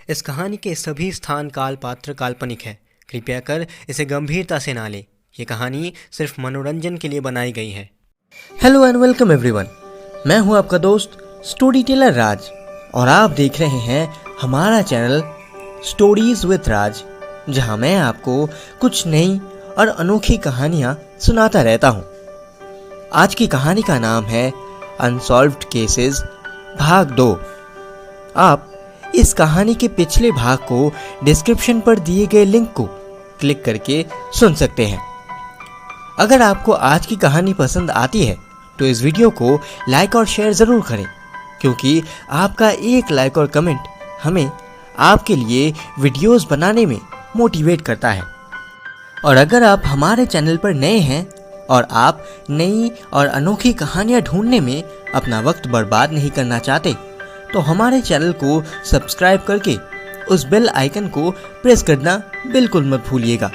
इस कहानी के सभी स्थान काल पात्र काल्पनिक है। कृपया कर इसे गंभीरता से ना लें। ये कहानी सिर्फ मनोरंजन के लिए बनाई गई है। Hello and welcome everyone. मैं हूं आपका दोस्त स्टोरी टेलर राज और आप देख रहे हैं हमारा चैनल स्टोरीज विद राज, जहां मैं आपको कुछ नई और अनोखी कहानियां सुनाता रहता हूं। आज की कहानी का नाम है अनसॉल्व्ड केसेस भाग 2। आप इस कहानी के पिछले भाग को डिस्क्रिप्शन पर दिए गए लिंक को क्लिक करके सुन सकते हैं। अगर आपको आज की कहानी पसंद आती है तो इस वीडियो को लाइक और शेयर ज़रूर करें, क्योंकि आपका एक लाइक और कमेंट हमें आपके लिए वीडियोस बनाने में मोटिवेट करता है। और अगर आप हमारे चैनल पर नए हैं और आप नई और अनोखी कहानियाँ ढूंढने में अपना वक्त बर्बाद नहीं करना चाहते, तो हमारे चैनल को सब्सक्राइब करके उस बेल आइकन को प्रेस करना बिल्कुल मत भूलिएगा।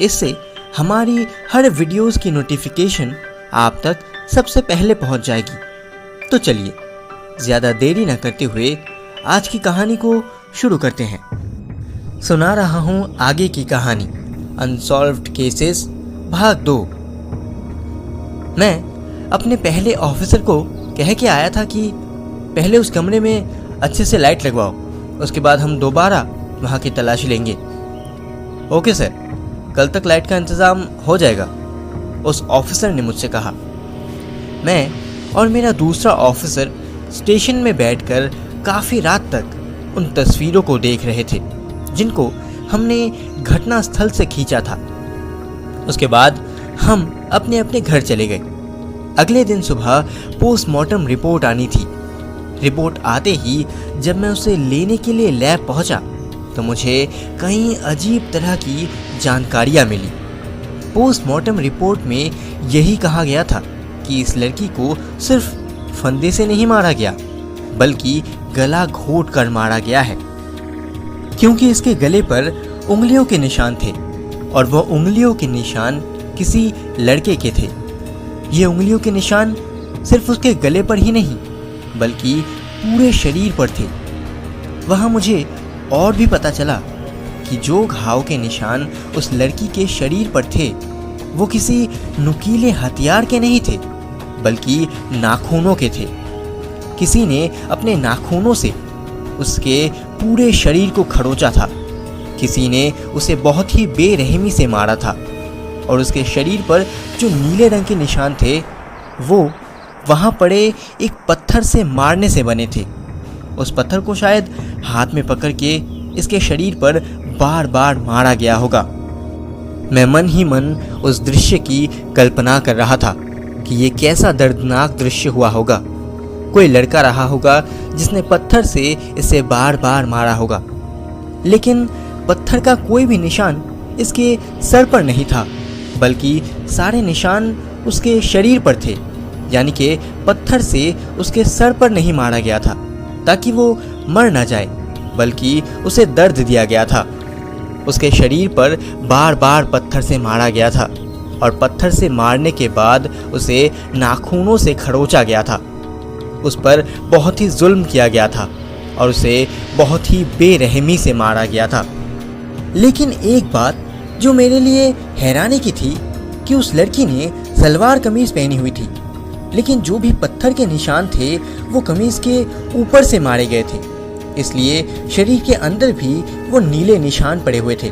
इससे हमारी हर वीडियोस की नोटिफिकेशन आप तक सबसे पहले पहुंच जाएगी। तो चलिए ज़्यादा देरी न करते हुए आज की कहानी को शुरू करते हैं। सुना रहा हूँ आगे की कहानी अनसॉल्व्ड केसेस भाग 2। मैं अपने पहले ऑफिसर को कह के आया था कि पहले उस कमरे में अच्छे से लाइट लगवाओ, उसके बाद हम दोबारा वहाँ की तलाशी लेंगे। ओके सर, कल तक लाइट का इंतज़ाम हो जाएगा, उस ऑफिसर ने मुझसे कहा। मैं और मेरा दूसरा ऑफिसर स्टेशन में बैठकर काफ़ी रात तक उन तस्वीरों को देख रहे थे जिनको हमने घटना स्थल से खींचा था। उसके बाद हम अपने अपने घर चले गए। अगले दिन सुबह पोस्टमार्टम रिपोर्ट आनी थी। रिपोर्ट आते ही जब मैं उसे लेने के लिए लैब पहुंचा तो मुझे कई अजीब तरह की जानकारियां मिली। पोस्टमार्टम रिपोर्ट में यही कहा गया था कि इस लड़की को सिर्फ फंदे से नहीं मारा गया, बल्कि गला घोट कर मारा गया है, क्योंकि इसके गले पर उंगलियों के निशान थे और वह उंगलियों के निशान किसी लड़के के थे। ये उंगलियों के निशान सिर्फ उसके गले पर ही नहीं बल्कि पूरे शरीर पर थे। वहाँ मुझे और भी पता चला कि जो घाव के निशान उस लड़की के शरीर पर थे वो किसी नुकीले हथियार के नहीं थे, बल्कि नाखूनों के थे। किसी ने अपने नाखूनों से उसके पूरे शरीर को खरोचा था। किसी ने उसे बहुत ही बेरहमी से मारा था और उसके शरीर पर जो नीले रंग के निशान थे वो वहाँ पड़े एक पत्थर से मारने से बने थे। उस पत्थर को शायद हाथ में पकड़ के इसके शरीर पर बार बार मारा गया होगा। मैं मन ही मन उस दृश्य की कल्पना कर रहा था कि ये कैसा दर्दनाक दृश्य हुआ होगा। कोई लड़का रहा होगा जिसने पत्थर से इसे बार बार मारा होगा, लेकिन पत्थर का कोई भी निशान इसके सर पर नहीं था, बल्कि सारे निशान उसके शरीर पर थे। यानी कि पत्थर से उसके सर पर नहीं मारा गया था ताकि वो मर ना जाए, बल्कि उसे दर्द दिया गया था। उसके शरीर पर बार बार पत्थर से मारा गया था और पत्थर से मारने के बाद उसे नाखूनों से खरोचा गया था। उस पर बहुत ही जुल्म किया गया था और उसे बहुत ही बेरहमी से मारा गया था। लेकिन एक बात जो मेरे लिए हैरानी की थी कि उस लड़की ने सलवार कमीज पहनी हुई थी, लेकिन जो भी पत्थर के निशान थे वो कमीज के ऊपर से मारे गए थे, इसलिए शरीर के अंदर भी वो नीले निशान पड़े हुए थे।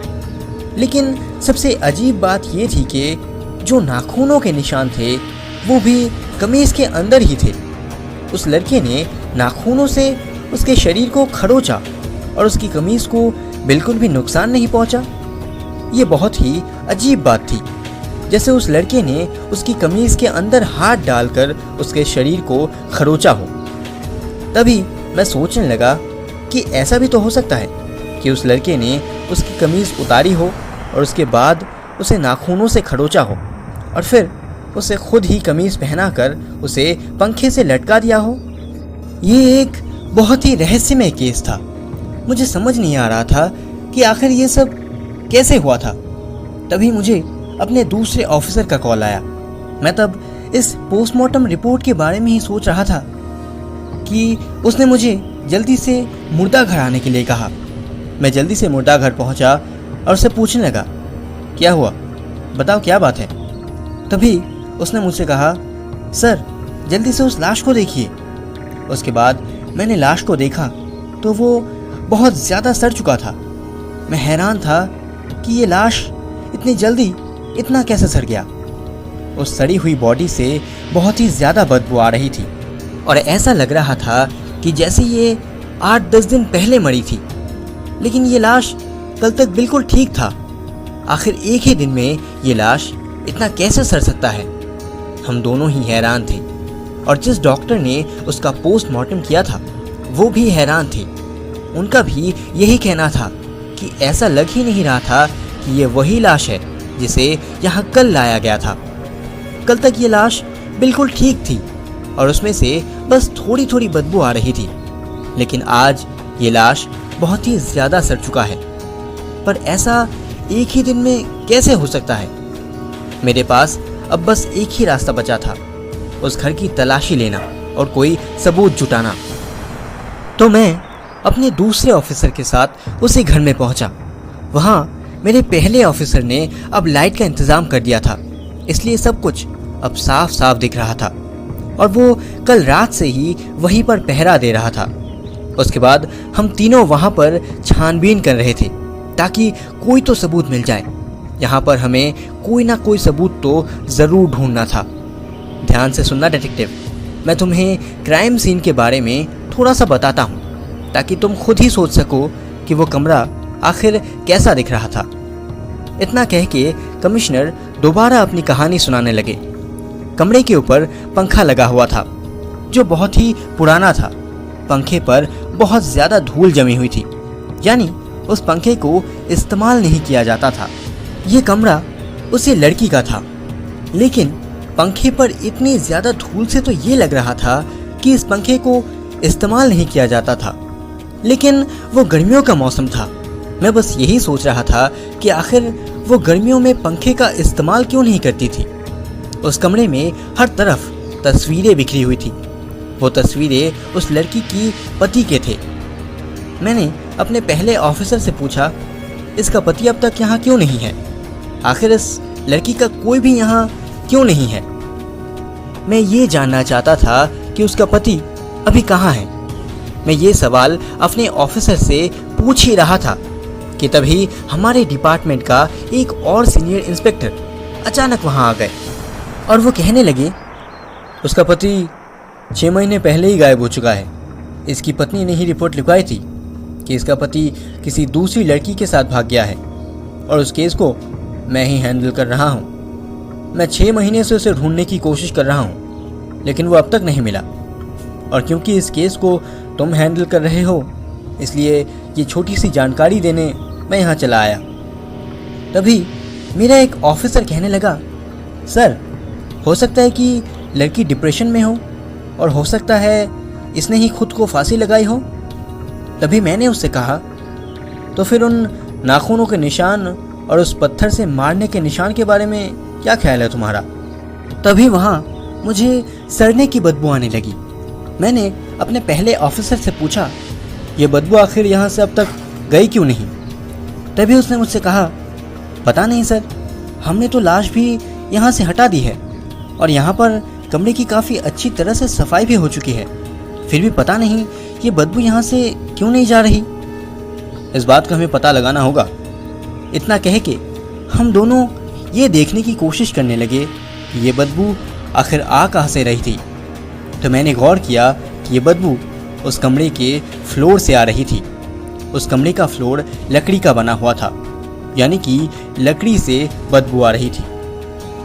लेकिन सबसे अजीब बात ये थी कि जो नाखूनों के निशान थे वो भी कमीज के अंदर ही थे। उस लड़के ने नाखूनों से उसके शरीर को खरोचा और उसकी कमीज को बिल्कुल भी नुकसान नहीं पहुंचा। ये बहुत ही अजीब बात थी, जैसे उस लड़के ने उसकी कमीज के अंदर हाथ डालकर उसके शरीर को खरोचा हो। तभी मैं सोचने लगा कि ऐसा भी तो हो सकता है कि उस लड़के ने उसकी कमीज उतारी हो और उसके बाद उसे नाखूनों से खरोचा हो और फिर उसे खुद ही कमीज पहनाकर उसे पंखे से लटका दिया हो। ये एक बहुत ही रहस्यमय केस था। मुझे समझ नहीं आ रहा था कि आखिर ये सब कैसे हुआ था। तभी मुझे अपने दूसरे ऑफिसर का कॉल आया। मैं तब इस पोस्टमार्टम रिपोर्ट के बारे में ही सोच रहा था कि उसने मुझे जल्दी से मुर्दा घर आने के लिए कहा। मैं जल्दी से मुर्दा घर पहुंचा और उससे पूछने लगा, क्या हुआ, बताओ क्या बात है। तभी उसने मुझसे कहा, सर जल्दी से उस लाश को देखिए। उसके बाद मैंने लाश को देखा तो वो बहुत ज़्यादा सड़ चुका था। मैं हैरान था कि ये लाश इतनी जल्दी इतना कैसे सड़ गया। उस सड़ी हुई बॉडी से बहुत ही ज़्यादा बदबू आ रही थी और ऐसा लग रहा था कि जैसे ये 8-10 दिन पहले मरी थी, लेकिन ये लाश कल तक बिल्कुल ठीक था। आखिर एक ही दिन में ये लाश इतना कैसे सड़ सकता है। हम दोनों ही हैरान थे और जिस डॉक्टर ने उसका पोस्टमार्टम किया था वो भी हैरान थे। उनका भी यही कहना था कि ऐसा लग ही नहीं रहा था कि ये वही लाश है जिसे यहाँ कल लाया गया था। कल तक ये लाश बिल्कुल ठीक थी और उसमें से बस थोड़ी थोड़ी बदबू आ रही थी, लेकिन आज ये लाश बहुत ही ज़्यादा सड़ चुका है। पर ऐसा एक ही दिन में कैसे हो सकता है। मेरे पास अब बस एक ही रास्ता बचा था, उस घर की तलाशी लेना और कोई सबूत जुटाना। तो मैं अपने दूसरे ऑफिसर के साथ उसी घर में पहुंचा। वहां मेरे पहले ऑफिसर ने अब लाइट का इंतज़ाम कर दिया था, इसलिए सब कुछ अब साफ साफ दिख रहा था और वो कल रात से ही वहीं पर पहरा दे रहा था। उसके बाद हम तीनों वहां पर छानबीन कर रहे थे ताकि कोई तो सबूत मिल जाए। यहाँ पर हमें कोई ना कोई सबूत तो ज़रूर ढूंढना था। ध्यान से सुनना डिटेक्टिव, मैं तुम्हें क्राइम सीन के बारे में थोड़ा सा बताता हूँ ताकि तुम खुद ही सोच सको कि वो कमरा आखिर कैसा दिख रहा था। इतना कह के कमिश्नर दोबारा अपनी कहानी सुनाने लगे। कमरे के ऊपर पंखा लगा हुआ था जो बहुत ही पुराना था। पंखे पर बहुत ज़्यादा धूल जमी हुई थी, यानी उस पंखे को इस्तेमाल नहीं किया जाता था। ये कमरा उसी लड़की का था, लेकिन पंखे पर इतनी ज़्यादा धूल से तो ये लग रहा था कि इस पंखे को इस्तेमाल नहीं किया जाता था। लेकिन वो गर्मियों का मौसम था। मैं बस यही सोच रहा था कि आखिर वो गर्मियों में पंखे का इस्तेमाल क्यों नहीं करती थी। उस कमरे में हर तरफ तस्वीरें बिखरी हुई थी। वो तस्वीरें उस लड़की की पति के थे। मैंने अपने पहले ऑफिसर से पूछा, इसका पति अब तक यहाँ क्यों नहीं है? आखिर इस लड़की का कोई भी यहाँ क्यों नहीं है? मैं ये जानना चाहता था कि उसका पति अभी कहाँ है। मैं ये सवाल अपने ऑफिसर से पूछ ही रहा था कि तभी हमारे डिपार्टमेंट का एक और सीनियर इंस्पेक्टर अचानक वहाँ आ गए और वो कहने लगे, उसका पति 6 महीने पहले ही गायब हो चुका है। इसकी पत्नी ने ही रिपोर्ट लिखवाई थी कि इसका पति किसी दूसरी लड़की के साथ भाग गया है और उस केस को मैं ही हैंडल कर रहा हूँ। मैं 6 महीने से उसे ढूंढने की कोशिश कर रहा हूँ, लेकिन वो अब तक नहीं मिला। और क्योंकि इस केस को तुम हैंडल कर रहे हो, इसलिए ये छोटी सी जानकारी देने मैं यहाँ चला आया। तभी मेरा एक ऑफिसर कहने लगा, सर हो सकता है कि लड़की डिप्रेशन में हो और हो सकता है इसने ही खुद को फांसी लगाई हो। तभी मैंने उससे कहा, तो फिर उन नाखूनों के निशान और उस पत्थर से मारने के निशान के बारे में क्या ख्याल है तुम्हारा? तभी वहाँ मुझे सड़ने की बदबू आने लगी। मैंने अपने पहले ऑफिसर से पूछा, ये बदबू आखिर यहाँ से अब तक गई क्यों नहीं? तभी उसने मुझसे कहा, पता नहीं सर, हमने तो लाश भी यहाँ से हटा दी है और यहाँ पर कमरे की काफ़ी अच्छी तरह से सफाई भी हो चुकी है, फिर भी पता नहीं ये बदबू यहाँ से क्यों नहीं जा रही। इस बात का हमें पता लगाना होगा। इतना कह के हम दोनों ये देखने की कोशिश करने लगे कि ये बदबू आखिर आ कहाँ से रही थी। तो मैंने गौर किया कि ये बदबू उस कमरे के फ्लोर से आ रही थी। उस कमरे का फ्लोर लकड़ी का बना हुआ था, यानी कि लकड़ी से बदबू आ रही थी।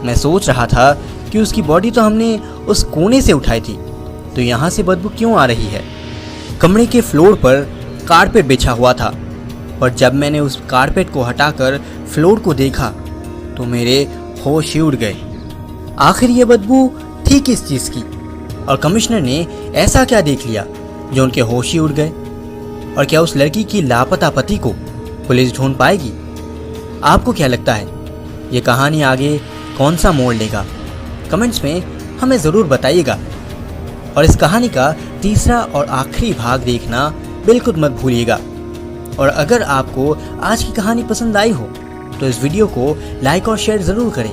मैं सोच रहा था कि उसकी बॉडी तो हमने उस कोने से उठाई थी, तो यहाँ से बदबू क्यों आ रही है। कमरे के फ्लोर पर कारपेट बिछा हुआ था, पर जब मैंने उस कारपेट को हटाकर फ्लोर को देखा तो मेरे होश ही उड़ गए। आखिर ये बदबू थी किस चीज़ की और कमिश्नर ने ऐसा क्या देख लिया जो उनके होश ही उड़ गए? और क्या उस लड़की की लापता पति को पुलिस ढूंढ पाएगी? आपको क्या लगता है ये कहानी आगे कौन सा मोड़ लेगा? कमेंट्स में हमें ज़रूर बताइएगा और इस कहानी का तीसरा और आखिरी भाग देखना बिल्कुल मत भूलिएगा। और अगर आपको आज की कहानी पसंद आई हो तो इस वीडियो को लाइक और शेयर ज़रूर करें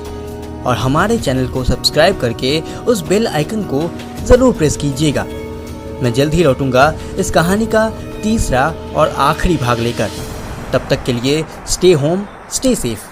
और हमारे चैनल को सब्सक्राइब करके उस बेल आइकन को ज़रूर प्रेस कीजिएगा। मैं जल्द ही लौटूंगा इस कहानी का तीसरा और आखिरी भाग लेकर। तब तक के लिए स्टे होम, स्टे सेफ।